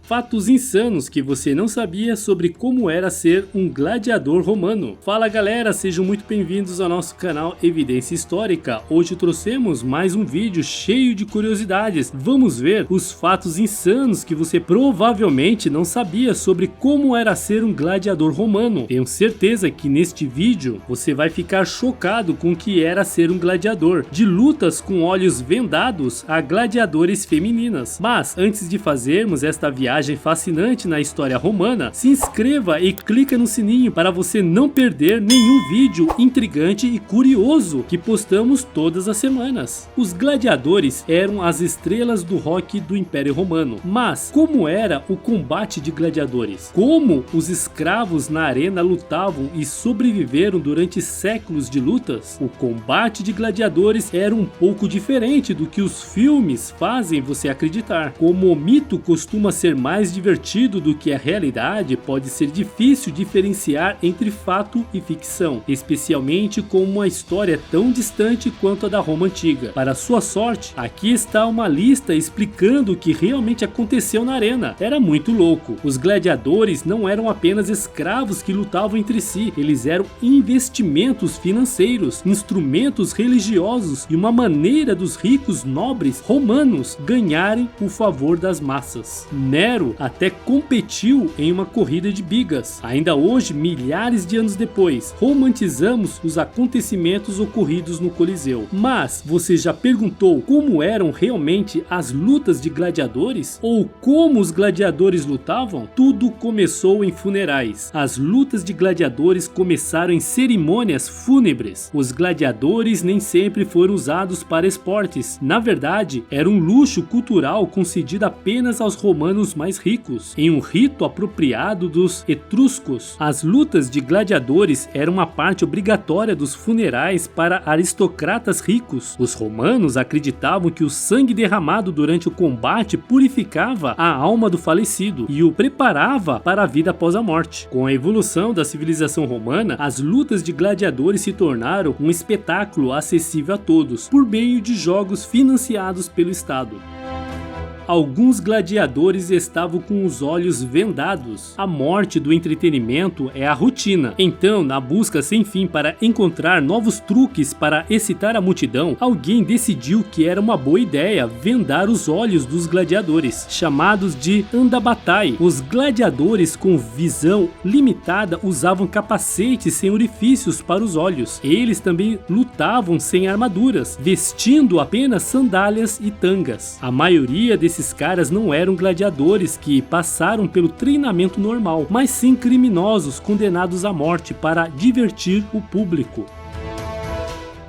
Fatos insanos que você não sabia sobre como era ser um gladiador romano. Fala galera, sejam muito bem-vindos ao nosso canal Evidência Histórica. Hoje trouxemos mais um vídeo cheio de curiosidades. Vamos ver os fatos insanos que você provavelmente não sabia sobre como era ser um gladiador romano. Tenho certeza que neste vídeo você vai ficar chocado com o que era ser um gladiador. De lutas com olhos vendados a gladiadores femininas. Mas antes de fazermos esta viagem fascinante na história romana, se inscreva e clica no sininho para você não perder nenhum vídeo intrigante e curioso que postamos todas as semanas. Os gladiadores eram as estrelas do rock do Império Romano. Mas como era o combate de gladiadores? Como os escravos na arena lutavam e sobreviveram durante séculos de lutas? O combate de gladiadores era um pouco diferente do que os filmes fazem você acreditar. Como o mito costuma ser mais divertido do que a realidade, pode ser difícil diferenciar entre fato e ficção, especialmente com uma história tão distante quanto a da Roma Antiga. Para sua sorte, aqui está uma lista explicando o que realmente aconteceu na arena. Era muito louco. Os gladiadores não eram apenas escravos que lutavam entre si, eles eram investimentos financeiros, instrumentos religiosos e uma maneira dos ricos nobres romanos ganharem o favor das massas. Nero até competiu em uma corrida de bigas. Ainda hoje, milhares de anos depois, romantizamos os acontecimentos ocorridos no Coliseu. Mas você já perguntou como eram realmente as lutas de gladiadores? Ou como os gladiadores lutavam? Tudo começou em funerais. As lutas de gladiadores começaram em cerimônias fúnebres. Os gladiadores nem sempre foram usados para esportes. Na verdade, era um luxo cultural concedido apenas aos romanos mais ricos. Em um rito apropriado dos etruscos, as lutas de gladiadores eram uma parte obrigatória dos funerais para aristocratas ricos. Os romanos acreditavam que o sangue derramado durante o combate purificava a alma do falecido e o preparava para a vida após a morte. Com a evolução da civilização romana, as lutas de gladiadores se tornaram um espetáculo acessível a todos, por meio de jogos financiados pelo Estado. Alguns gladiadores estavam com os olhos vendados. A morte do entretenimento é a rotina. Então, na busca sem fim para encontrar novos truques para excitar a multidão, alguém decidiu que era uma boa ideia vendar os olhos dos gladiadores, chamados de andabatai. Os gladiadores com visão limitada usavam capacetes sem orifícios para os olhos. Eles também lutavam sem armaduras, vestindo apenas sandálias e tangas. A maioria desses caras não eram gladiadores que passaram pelo treinamento normal, mas sim criminosos condenados à morte para divertir o público.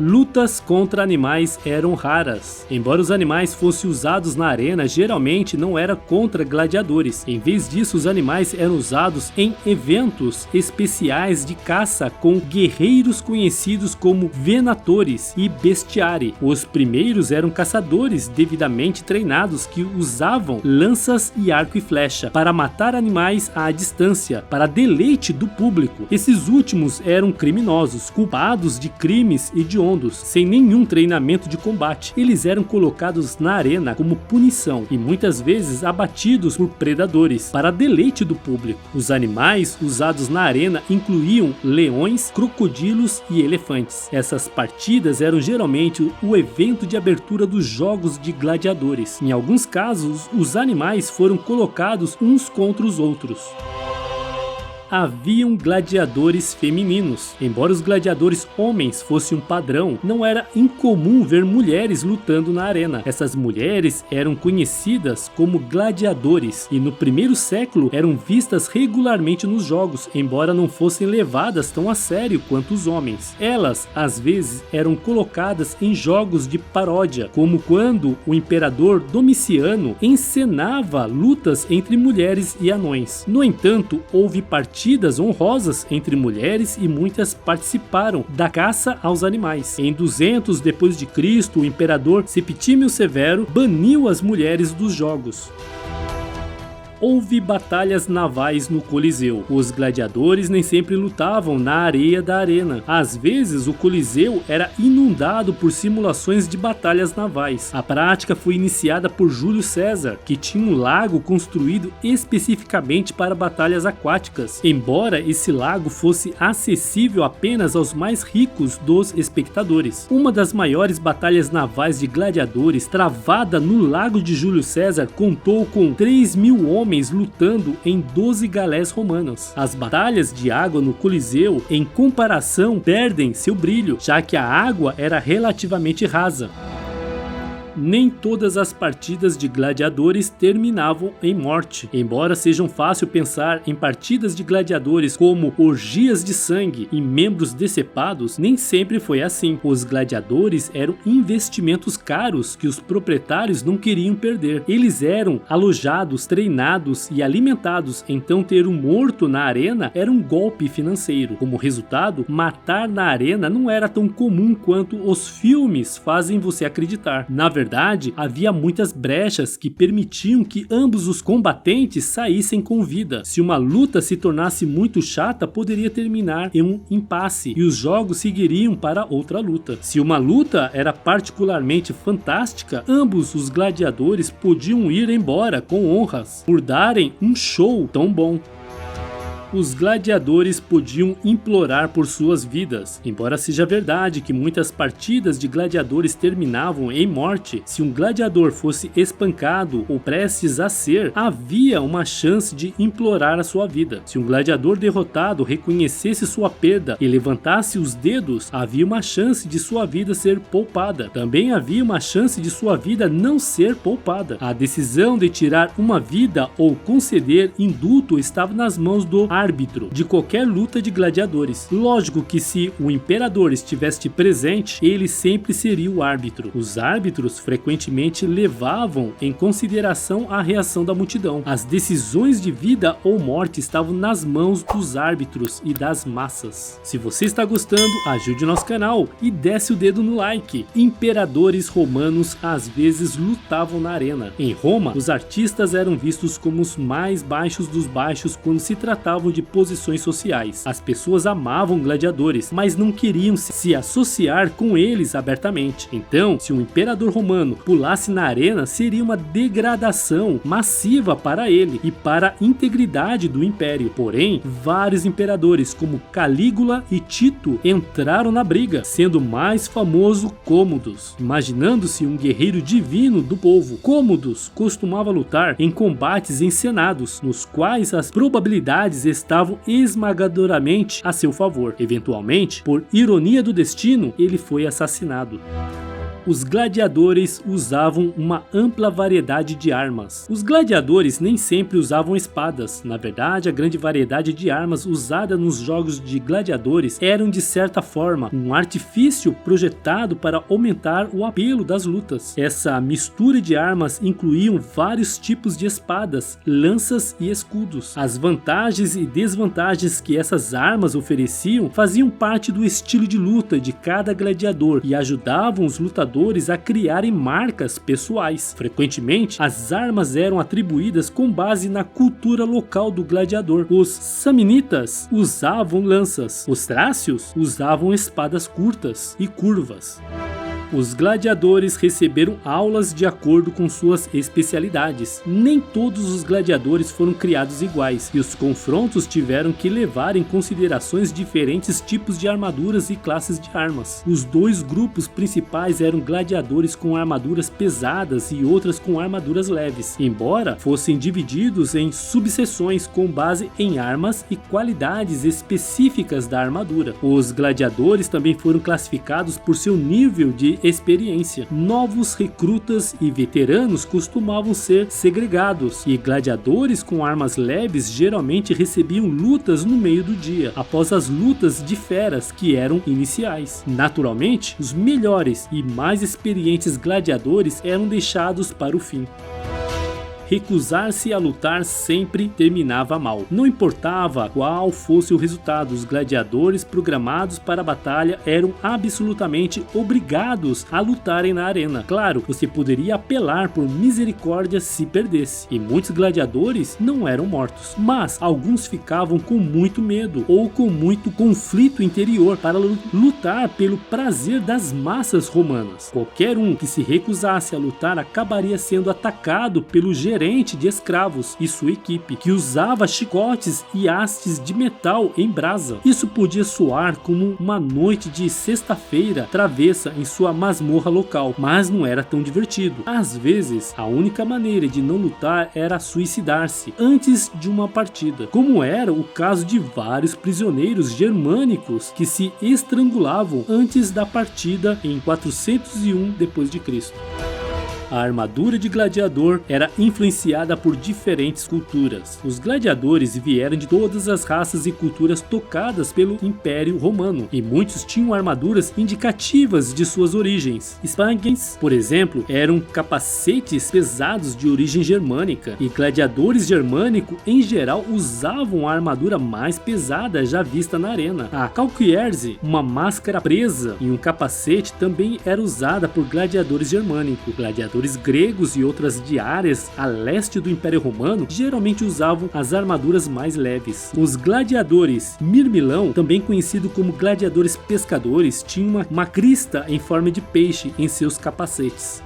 Lutas contra animais eram raras. Embora os animais fossem usados na arena, geralmente não era contra gladiadores. Em vez disso, os animais eram usados em eventos especiais de caça com guerreiros conhecidos como venatores e bestiari. Os primeiros eram caçadores devidamente treinados que usavam lanças e arco e flecha para matar animais à distância, para deleite do público. Esses últimos eram criminosos, culpados de crimes hediondos, sem nenhum treinamento de combate. Eles eram colocados na arena como punição e muitas vezes abatidos por predadores, para deleite do público. Os animais usados na arena incluíam leões, crocodilos e elefantes. Essas partidas eram geralmente o evento de abertura dos jogos de gladiadores. Em alguns casos, os animais foram colocados uns contra os outros. Haviam gladiadores femininos. Embora os gladiadores homens fossem um padrão, não era incomum ver mulheres lutando na arena. Essas mulheres eram conhecidas como gladiadores e no primeiro século eram vistas regularmente nos jogos, embora não fossem levadas tão a sério quanto os homens. Elas, às vezes, eram colocadas em jogos de paródia, como quando o imperador Domiciano encenava lutas entre mulheres e anões. No entanto, houve partidas honrosas entre mulheres e muitas participaram da caça aos animais. Em 200 depois de Cristo, o imperador Septímio Severo baniu as mulheres dos jogos. Houve batalhas navais no Coliseu. Os gladiadores nem sempre lutavam na areia da arena. Às vezes, o Coliseu era inundado por simulações de batalhas navais. A prática foi iniciada por Júlio César, que tinha um lago construído especificamente para batalhas aquáticas, embora esse lago fosse acessível apenas aos mais ricos dos espectadores. Uma das maiores batalhas navais de gladiadores, travada no lago de Júlio César, contou com 3.000 homens lutando em 12 galés romanas. As batalhas de água no Coliseu, em comparação, perdem seu brilho, já que a água era relativamente rasa. Nem todas as partidas de gladiadores terminavam em morte. Embora seja fácil pensar em partidas de gladiadores como orgias de sangue e membros decepados, nem sempre foi assim. Os gladiadores eram investimentos caros que os proprietários não queriam perder. Eles eram alojados, treinados e alimentados, então ter um morto na arena era um golpe financeiro. Como resultado, matar na arena não era tão comum quanto os filmes fazem você acreditar. Na verdade, havia muitas brechas que permitiam que ambos os combatentes saíssem com vida. Se uma luta se tornasse muito chata, poderia terminar em um impasse e os jogos seguiriam para outra luta. Se uma luta era particularmente fantástica, ambos os gladiadores podiam ir embora com honras por darem um show tão bom. Os gladiadores podiam implorar por suas vidas. Embora seja verdade que muitas partidas de gladiadores terminavam em morte, se um gladiador fosse espancado ou prestes a ser, havia uma chance de implorar a sua vida. Se um gladiador derrotado reconhecesse sua perda e levantasse os dedos, havia uma chance de sua vida ser poupada. Também havia uma chance de sua vida não ser poupada. A decisão de tirar uma vida ou conceder indulto estava nas mãos do árbitro de qualquer luta de gladiadores. Lógico que se o imperador estivesse presente, ele sempre seria o árbitro. Os árbitros frequentemente levavam em consideração a reação da multidão. As decisões de vida ou morte estavam nas mãos dos árbitros e das massas. Se você está gostando, ajude o nosso canal e desce o dedo no like. Imperadores romanos às vezes lutavam na arena. Em Roma, os artistas eram vistos como os mais baixos dos baixos quando se tratavam de posições sociais. As pessoas amavam gladiadores, mas não queriam se associar com eles abertamente. Então, se um imperador romano pulasse na arena, seria uma degradação massiva para ele e para a integridade do império. Porém, vários imperadores como Calígula e Tito entraram na briga, sendo mais famoso Cômodos. Imaginando-se um guerreiro divino do povo, Cômodos costumava lutar em combates encenados, nos quais as probabilidades estavam esmagadoramente a seu favor. Eventualmente, por ironia do destino, ele foi assassinado. Os gladiadores usavam uma ampla variedade de armas. Os gladiadores nem sempre usavam espadas. Na verdade, a grande variedade de armas usada nos jogos de gladiadores eram de certa forma um artifício projetado para aumentar o apelo das lutas. Essa mistura de armas incluíam vários tipos de espadas, lanças e escudos. As vantagens e desvantagens que essas armas ofereciam faziam parte do estilo de luta de cada gladiador e ajudavam os lutadores a criarem marcas pessoais. Frequentemente, as armas eram atribuídas com base na cultura local do gladiador. Os samnitas usavam lanças, os trácios usavam espadas curtas e curvas. Os gladiadores receberam aulas de acordo com suas especialidades. Nem todos os gladiadores foram criados iguais, e os confrontos tiveram que levar em considerações diferentes tipos de armaduras e classes de armas. Os dois grupos principais eram gladiadores com armaduras pesadas e outras com armaduras leves, embora fossem divididos em subseções com base em armas e qualidades específicas da armadura. Os gladiadores também foram classificados por seu nível de experiência. Novos recrutas e veteranos costumavam ser segregados, e gladiadores com armas leves geralmente recebiam lutas no meio do dia, após as lutas de feras que eram iniciais. Naturalmente, os melhores e mais experientes gladiadores eram deixados para o fim. recusar-se a lutar sempre terminava mal. Não importava qual fosse o resultado, os gladiadores programados para a batalha eram absolutamente obrigados a lutarem na arena. Claro, você poderia apelar por misericórdia se perdesse, e muitos gladiadores não eram mortos, mas alguns ficavam com muito medo ou com muito conflito interior para lutar pelo prazer das massas romanas. Qualquer um que se recusasse a lutar acabaria sendo atacado pelo gerente de escravos e sua equipe, que usava chicotes e hastes de metal em brasa. Isso podia soar como uma noite de sexta-feira travessa em sua masmorra local, mas não era tão divertido. Às vezes, a única maneira de não lutar era suicidar-se antes de uma partida, como era o caso de vários prisioneiros germânicos que se estrangulavam antes da partida em 401 d.C. A armadura de gladiador era influenciada por diferentes culturas. Os gladiadores vieram de todas as raças e culturas tocadas pelo Império Romano, e muitos tinham armaduras indicativas de suas origens. Spangens, por exemplo, eram capacetes pesados de origem germânica, e gladiadores germânicos em geral usavam a armadura mais pesada já vista na arena. A Calquierze, uma máscara presa e um capacete, também era usada por gladiadores germânicos. Gladiadores gregos e outras de áreas a leste do Império Romano geralmente usavam as armaduras mais leves. Os gladiadores mirmilão, também conhecido como gladiadores pescadores, tinham uma crista em forma de peixe em seus capacetes.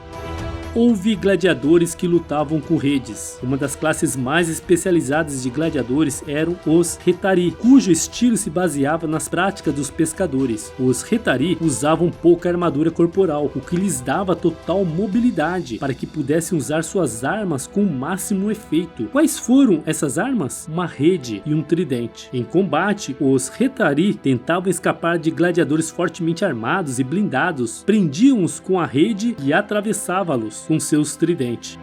Houve gladiadores que lutavam com redes. Uma das classes mais especializadas de gladiadores eram os Hetari, cujo estilo se baseava nas práticas dos pescadores. Os Hetari usavam pouca armadura corporal, o que lhes dava total mobilidade para que pudessem usar suas armas com o máximo efeito. Quais foram essas armas? Uma rede e um tridente. Em combate, os Hetari tentavam escapar de gladiadores fortemente armados e blindados, prendiam-os com a rede e atravessavam-los com seus tridentes.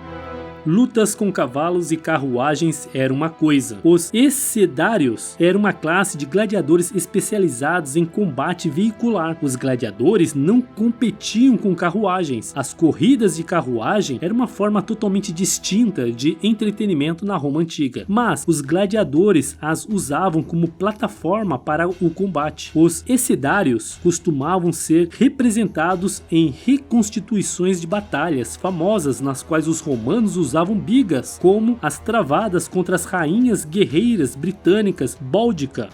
Lutas com cavalos e carruagens era uma coisa. Os escedários eram uma classe de gladiadores especializados em combate veicular. Os gladiadores não competiam com carruagens. As corridas de carruagem eram uma forma totalmente distinta de entretenimento na Roma antiga, mas os gladiadores as usavam como plataforma para o combate. Os escedários costumavam ser representados em reconstituições de batalhas famosas nas quais os romanos usavam bigas, como as travadas contra as rainhas guerreiras britânicas Báldica.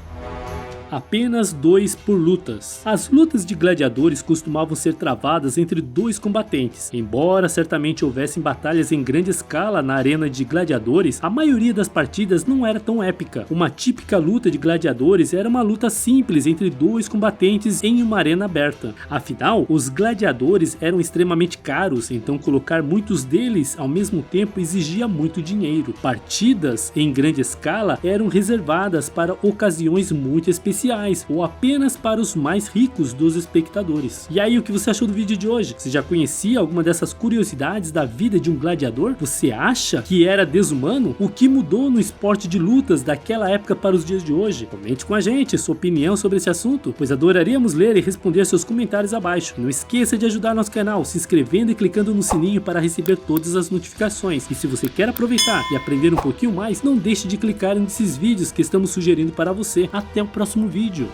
Apenas 2 por lutas. As lutas de gladiadores costumavam ser travadas entre 2 combatentes. Embora certamente houvessem batalhas em grande escala na arena de gladiadores, a maioria das partidas não era tão épica. Uma típica luta de gladiadores era uma luta simples entre 2 combatentes em uma arena aberta. Afinal, os gladiadores eram extremamente caros, então colocar muitos deles ao mesmo tempo exigia muito dinheiro. Partidas em grande escala eram reservadas para ocasiões muito especiais, ou apenas para os mais ricos dos espectadores. E aí, o que você achou do vídeo de hoje? Você já conhecia alguma dessas curiosidades da vida de um gladiador? Você acha que era desumano? O que mudou no esporte de lutas daquela época para os dias de hoje? Comente com a gente sua opinião sobre esse assunto, pois adoraríamos ler e responder seus comentários abaixo. Não esqueça de ajudar nosso canal se inscrevendo e clicando no sininho para receber todas as notificações. E se você quer aproveitar e aprender um pouquinho mais, não deixe de clicar nesses vídeos que estamos sugerindo para você. Até o próximo vídeo.